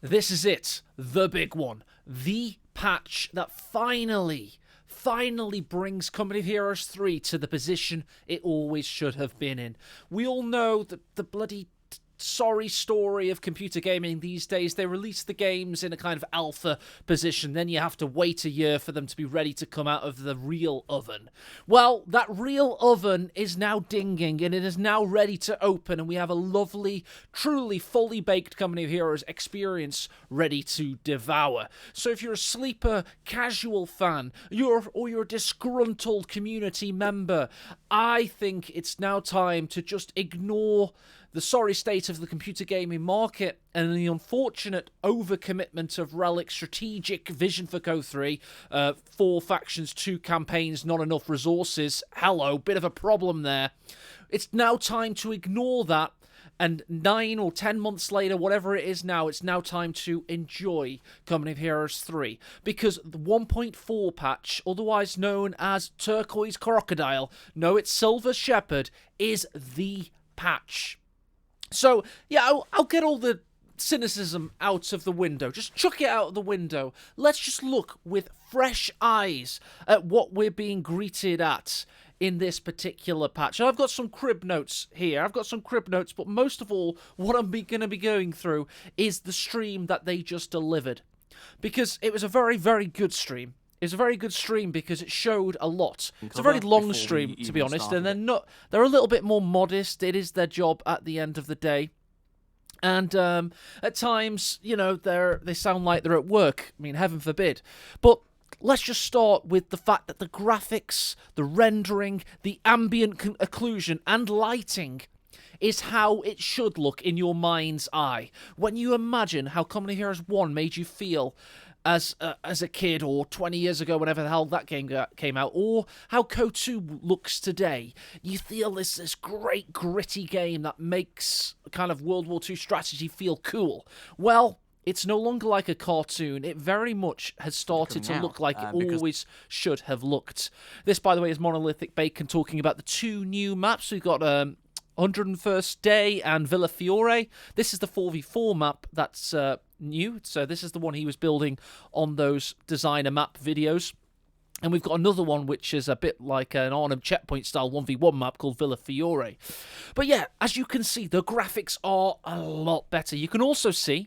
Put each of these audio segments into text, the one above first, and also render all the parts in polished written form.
This is it, the big one, the patch that finally brings Company of Heroes 3 to the position it always should have been in. We all know that the bloody sorry story of computer gaming these days. They release the games in a kind of alpha position, then you have to wait a year for them to be ready to come out of the real oven. Well, that real oven is now dinging, and it is now ready to open, and we have a lovely, truly fully baked Company of Heroes experience ready to devour. So if you're a sleeper casual fan, or you're a disgruntled community member, I think it's now time to just ignore the sorry state of the computer gaming market and the unfortunate overcommitment of Relic's strategic vision for CoH3. 4 factions, 2 campaigns, not enough resources. Hello, bit of a problem there. It's now time to ignore that, and 9 or 10 months later, whatever it is now, it's now time to enjoy Company of Heroes 3. Because the 1.4 patch, otherwise known as Turquoise Crocodile, no, it's Silver Shepherd, is the patch. So, yeah, I'll get all the cynicism out of the window. Just chuck it out of the window. Let's just look with fresh eyes at what we're being greeted at in this particular patch. And I've got some crib notes here. But most of all, what I'm going to be going through is the stream that they just delivered. Because it was a very, very good stream. It's a very good stream because it showed a lot. It's a very long stream, to be honest, and they're a little bit more modest. It is their job at the end of the day. And at times, you know, they sound like they're at work. I mean, heaven forbid. But let's just start with the fact that the graphics, the rendering, the ambient occlusion, and lighting is how it should look in your mind's eye. When you imagine how Company of Heroes 1 made you feel as a kid, or 20 years ago, whenever the hell that game came out, or how CoH2 looks today, you feel this great gritty game that makes kind of World War II strategy feel cool. Well, it's no longer like a cartoon. It very much has started to look like it always should have looked. This, by the way, is Monolithic Bacon talking about the 2 new maps. We've got 101st Day and Villa Fiore. This is the 4v4 map that's new, so this is the one he was building on those designer map videos. And we've got another one which is a bit like an Arnhem Checkpoint style 1v1 map called Villa Fiore. But yeah, as you can see, the graphics are a lot better. You can also see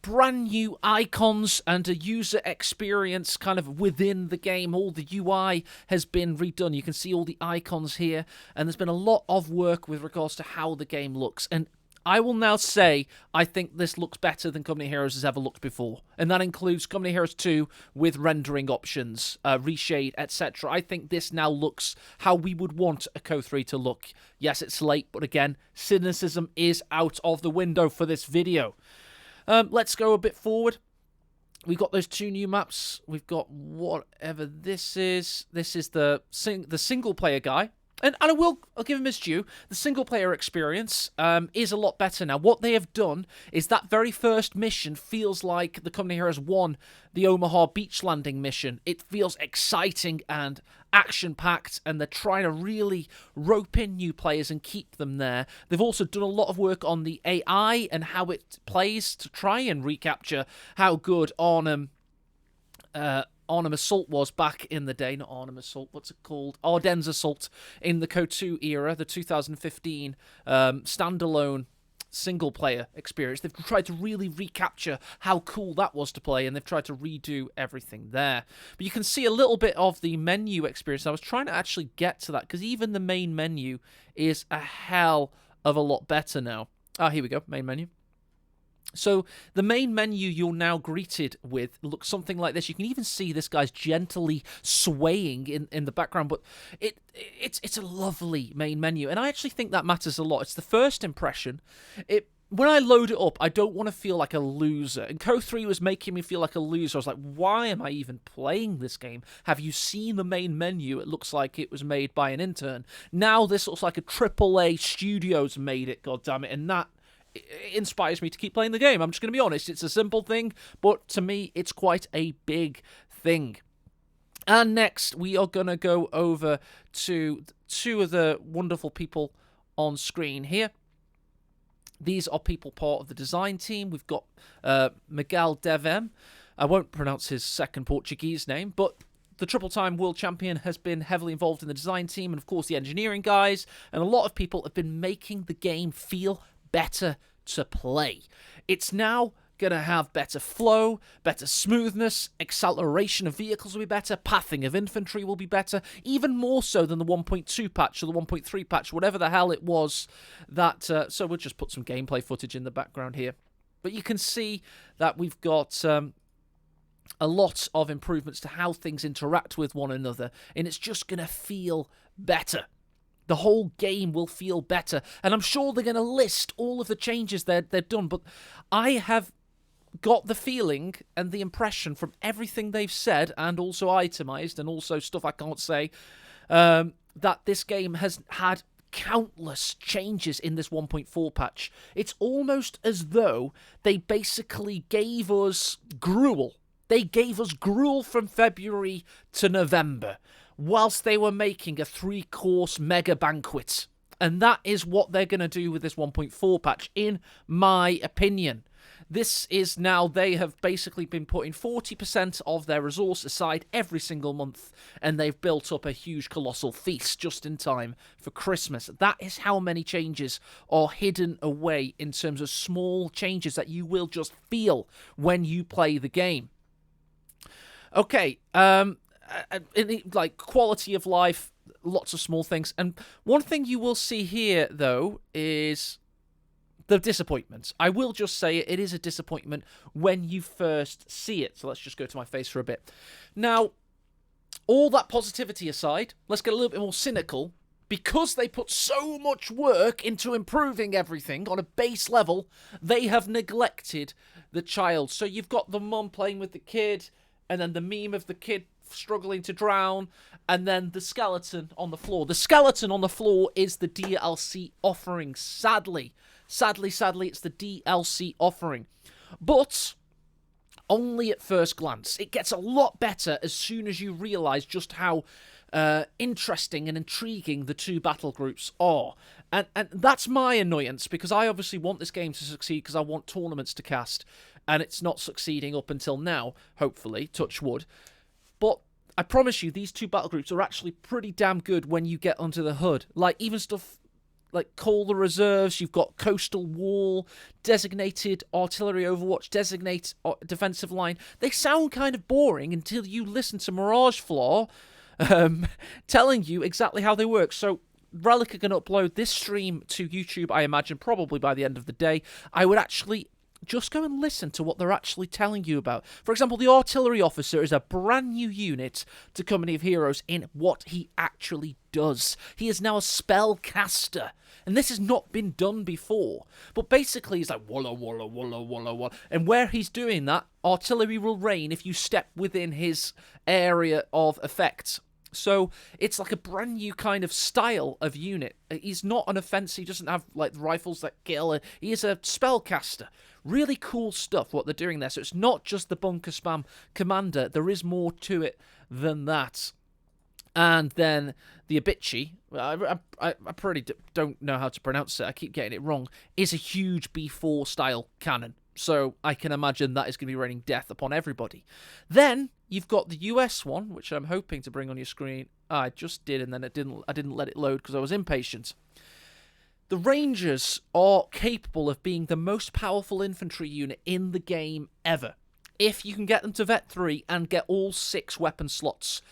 brand new icons and a user experience kind of within the game. All the UI has been redone. You can see all the icons here, and there's been a lot of work with regards to how the game looks. And I will now say I think this looks better than Company of Heroes has ever looked before. And that includes Company of Heroes 2 with rendering options, reshade, etc. I think this now looks how we would want a CoH3 to look. Yes, it's late, but again, cynicism is out of the window for this video. Let's go a bit forward. We've got those 2 new maps. We've got whatever this is. This is the single-player guy. And I'll give him his due. The single-player experience is a lot better now. What they have done is that very first mission feels like the Company of Heroes 1, the Omaha beach landing mission. It feels exciting and action-packed, and they're trying to really rope in new players and keep them there. They've also done a lot of work on the AI and how it plays to try and recapture how good Arnhem Assault was back in the day. Not Arnhem Assault, what's it called? Ardennes Assault in the CoH2 era, the 2015 standalone single-player experience. They've tried to really recapture how cool that was to play, and they've tried to redo everything there. But you can see a little bit of the menu experience. I was trying to actually get to that, because even the main menu is a hell of a lot better now. Ah, here we go, main menu. So the main menu you're now greeted with looks something like this. You can even see this guy's gently swaying in the background, but it's a lovely main menu, and I actually think that matters a lot. It's the first impression. When I load it up, I don't want to feel like a loser, and CoH3 was making me feel like a loser. I was like, why am I even playing this game? Have you seen the main menu? It looks like it was made by an intern. Now this looks like a AAA studios made it, goddammit, and that inspires me to keep playing the game. I'm just going to be honest. It's a simple thing, but to me, it's quite a big thing. And next, we are going to go over to 2 of the wonderful people on screen here. These are people part of the design team. We've got Miguel Devem. I won't pronounce his second Portuguese name, but the triple-time world champion has been heavily involved in the design team, and of course the engineering guys, and a lot of people have been making the game feel better to play. It's now going to have better flow, better smoothness, acceleration of vehicles will be better, pathing of infantry will be better, even more so than the 1.2 patch or the 1.3 patch, whatever the hell it was. That so we'll just put some gameplay footage in the background here. But you can see that we've got a lot of improvements to how things interact with one another, and it's just going to feel better. The whole game will feel better, and I'm sure they're going to list all of the changes they've done, but I have got the feeling and the impression from everything they've said, and also itemized, and also stuff I can't say, that this game has had countless changes in this 1.4 patch. It's almost as though they basically gave us gruel. They gave us gruel from February to November, whilst they were making a 3-course mega banquet. And that is what they're going to do with this 1.4 patch, in my opinion. This is now, they have basically been putting 40% of their resource aside every single month, and they've built up a huge colossal feast just in time for Christmas. That is how many changes are hidden away in terms of small changes that you will just feel when you play the game. Okay, like quality of life, lots of small things. And one thing you will see here, though, is the disappointment. I will just say it is a disappointment when you first see it. So let's just go to my face for a bit. Now, all that positivity aside, let's get a little bit more cynical. Because they put so much work into improving everything on a base level, they have neglected the child. So you've got the mum playing with the kid, and then the meme of the kid struggling to drown, and then the skeleton on the floor. The skeleton on the floor is the DLC offering, sadly. Sadly, it's the DLC offering. But only at first glance. It gets a lot better as soon as you realise just how interesting and intriguing the two battle groups are. And that's my annoyance, because I obviously want this game to succeed because I want tournaments to cast, and it's not succeeding up until now, hopefully, touch wood. But I promise you, these two battle groups are actually pretty damn good when you get under the hood. Like, even stuff like Call the Reserves, you've got Coastal Wall, Designated Artillery Overwatch, Designate Defensive Line. They sound kind of boring until you listen to Mirage Flaw telling you exactly how they work. So Relic are going to upload this stream to YouTube, I imagine, probably by the end of the day. I would actually just go and listen to what they're actually telling you about. For example, the Artillery Officer is a brand new unit to Company of Heroes in what he actually does. He is now a spellcaster, and this has not been done before. But basically, he's like, walla, walla, walla, walla, walla. And where he's doing that, artillery will rain if you step within his area of effect. So it's like a brand new kind of style of unit. He's not an offensive, he doesn't have like rifles that kill. He is a spellcaster. Really cool stuff what they're doing there. So it's not just the bunker spam commander. There is more to it than that. And then the Abichi, I pretty don't know how to pronounce it. I keep getting it wrong. Is a huge B4 style cannon. So I can imagine that is going to be raining death upon everybody. Then you've got the US one, which I'm hoping to bring on your screen. I just did, and then I didn't let it load because I was impatient. The Rangers are capable of being the most powerful infantry unit in the game ever, if you can get them to Vet 3 and get all 6 weapon slots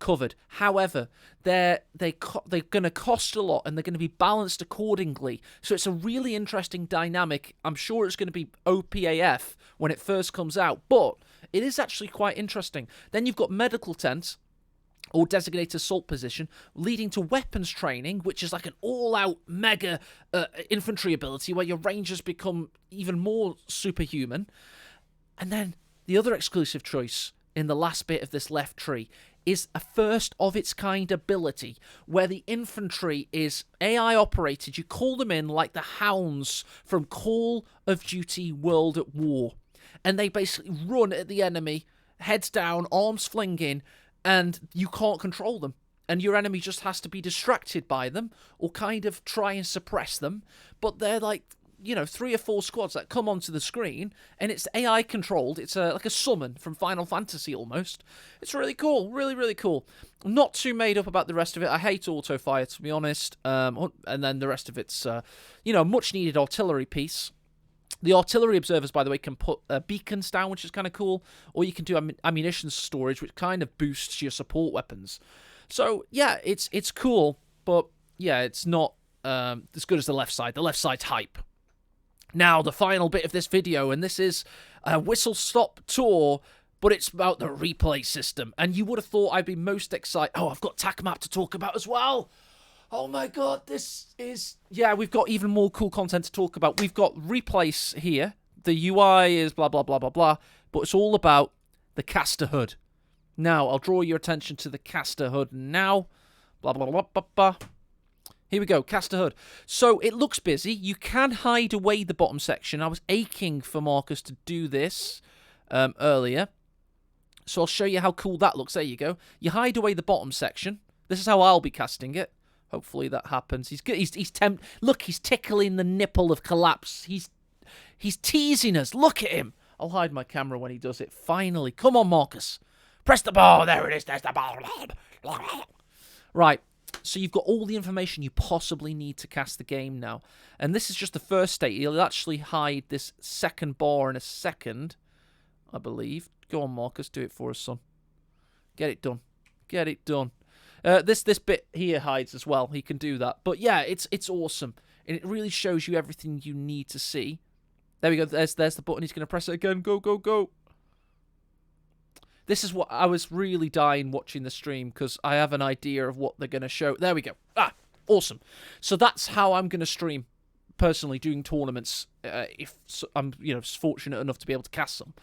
covered. However, they're going to cost a lot, and they're going to be balanced accordingly. So it's a really interesting dynamic. I'm sure it's going to be OPAF when it first comes out, but it is actually quite interesting. Then you've got Medical Tent, or Designated Assault Position, leading to weapons training, which is like an all-out mega infantry ability where your rangers become even more superhuman. And then the other exclusive choice in the last bit of this left tree is a first-of-its-kind ability where the infantry is AI operated. You call them in like the hounds from Call of Duty World at War. And they basically run at the enemy, heads down, arms flinging, and you can't control them. And your enemy just has to be distracted by them or kind of try and suppress them. But they're like 3 or 4 squads that come onto the screen, and it's AI controlled. It's like a summon from Final Fantasy almost. It's really cool, really, really cool. I'm not too made up about the rest of it. I hate auto fire, to be honest. And then the rest of it's, much needed artillery piece. The artillery observers, by the way, can put beacons down, which is kind of cool, or you can do ammunition storage, which kind of boosts your support weapons. So yeah, it's cool, but yeah, it's not as good as the left side. The left side's hype. Now, the final bit of this video, and this is a whistle-stop tour, but it's about the replay system. And you would have thought I'd be most excited. Oh, I've got TAC map to talk about as well. Oh my god, this is... Yeah, we've got even more cool content to talk about. We've got replace here. The UI is blah, blah, blah, blah, blah. But it's all about the caster HUD. Now, I'll draw your attention to the caster HUD now. Blah, blah, blah, blah, blah. Here we go, caster HUD. So it looks busy. You can hide away the bottom section. I was aching for Marcus to do this earlier. So I'll show you how cool that looks. There you go. You hide away the bottom section. This is how I'll be casting it. Hopefully that happens. He's good. Look, he's tickling the nipple of collapse. He's teasing us. Look at him. I'll hide my camera when he does it. Finally. Come on, Marcus. Press the ball. There it is. There's the ball. Right. So you've got all the information you possibly need to cast the game now. And this is just the first state. You'll actually hide this second bar in a second, I believe. Go on, Marcus. Do it for us, son. Get it done. Get it done. This bit here hides as well. He can do that. But yeah, it's awesome. And it really shows you everything you need to see. There we go. There's the button. He's going to press it again. Go, go, go. This is what I was really dying watching the stream because I have an idea of what they're going to show. There we go. Ah, awesome. So that's how I'm going to stream, personally, doing tournaments if I'm fortunate enough to be able to cast some.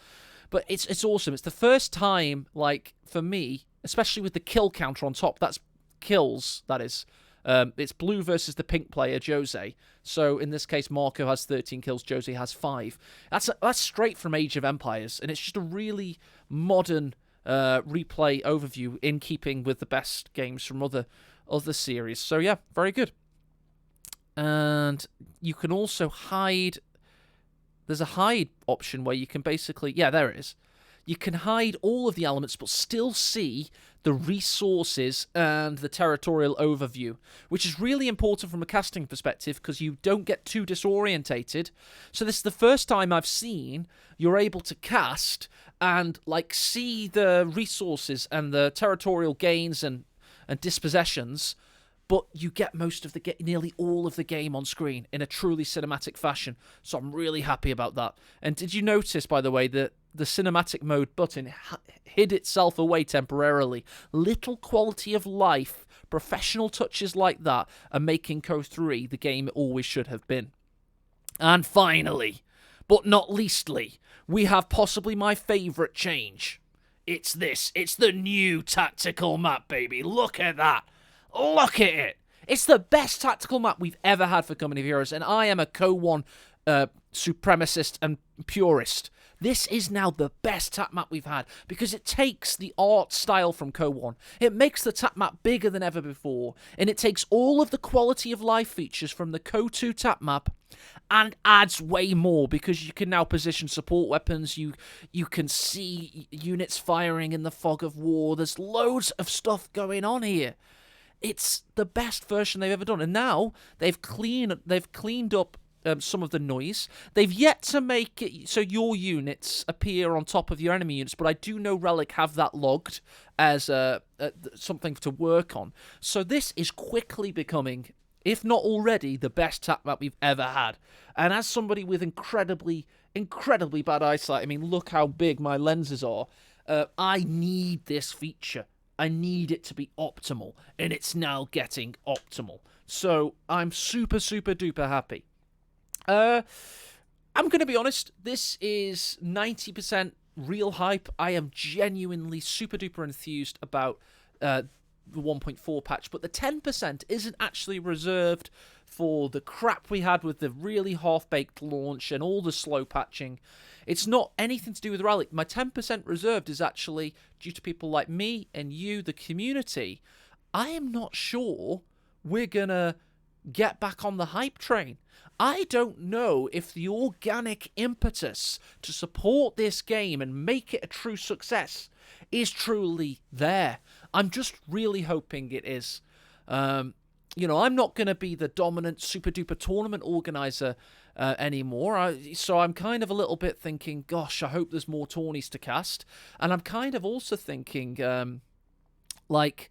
But it's awesome. It's the first time, like, for me, especially with the kill counter on top. That's kills, that is. It's blue versus the pink player, Jose. So in this case, Marco has 13 kills, Jose has 5. That's straight from Age of Empires, and it's just a really modern replay overview in keeping with the best games from other series. So yeah, very good. And you can also hide. There's a hide option where you can basically... Yeah, there it is. You can hide all of the elements but still see the resources and the territorial overview, which is really important from a casting perspective because you don't get too disorientated. So this is the first time I've seen you're able to cast and like see the resources and the territorial gains and dispossessions, but you get nearly all of the game on screen in a truly cinematic fashion. So I'm really happy about that. And did you notice, by the way, that the cinematic mode button hid itself away temporarily? Little quality of life, professional touches like that are making CoH3 the game it always should have been. And finally, but not leastly, we have possibly my favourite change. It's this. It's the new tactical map, baby. Look at that. Look at it. It's the best tactical map we've ever had for Company of Heroes, and I am a CoH1 supremacist and purist. This is now the best tap map we've had because it takes the art style from CoH1. It makes the tap map bigger than ever before, and it takes all of the quality of life features from the CoH2 tap map and adds way more because you can now position support weapons. You can see units firing in the fog of war. There's loads of stuff going on here. It's the best version they've ever done, and now they've cleaned up some of the noise. They've yet to make it so your units appear on top of your enemy units, but I do know Relic have that logged as something to work on. So this is quickly becoming, if not already, the best tap map we've ever had. And as somebody with incredibly bad eyesight, I mean, look how big my lenses are. I need this feature. I need it to be optimal, and it's now getting optimal. So I'm super duper happy. I'm going to be honest, this is 90% real hype. I am genuinely super duper enthused about the 1.4 patch, but the 10% isn't actually reserved for the crap we had with the really half-baked launch and all the slow patching. It's not anything to do with Relic. My 10% reserved is actually due to people like me and you, the community. I am not sure we're going to get back on the hype train. I don't know if the organic impetus to support this game and make it a true success is truly there. I'm just really hoping it is. You know, I'm not going to be the dominant super duper tournament organizer anymore. So I'm kind of a little bit thinking, gosh, I hope there's more tourneys to cast. And I'm kind of also thinking, like,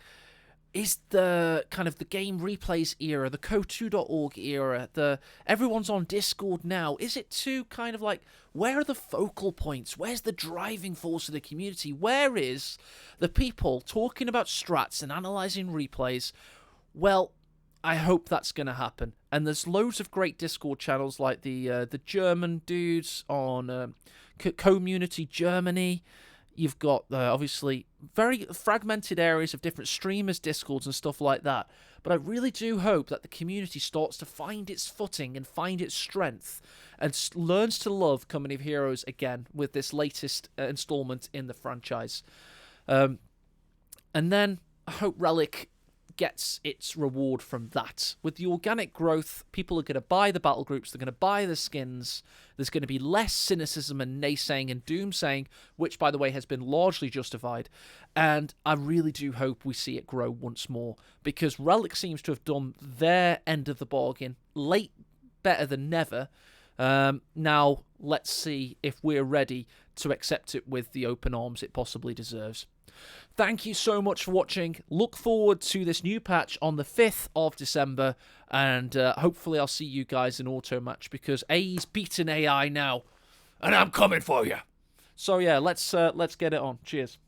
is the kind of the game replays era, the CoH3.org era, everyone's on Discord now, is it too kind of like, where are the focal points? Where's the driving force of the community? Where is the people talking about strats and analyzing replays? Well, I hope that's going to happen. And there's loads of great Discord channels like the German dudes on Community Germany. You've got, obviously, very fragmented areas of different streamers, Discords, and stuff like that. But I really do hope that the community starts to find its footing and find its strength and learns to love Company of Heroes again with this latest installment in the franchise. And then I hope Relic gets its reward from that. With the organic growth, people are going to buy the battle groups, they're going to buy the skins, there's going to be less cynicism and naysaying and doomsaying, which, by the way, has been largely justified, and I really do hope we see it grow once more, because Relic seems to have done their end of the bargain, late better than never. Now, let's see if we're ready to accept it with the open arms it possibly deserves. Thank you so much for watching. Look forward to this new patch on the 5th of December, and hopefully I'll see you guys in auto match, because AE's beating AI now, and I'm coming for you. So yeah, let's get it on. Cheers.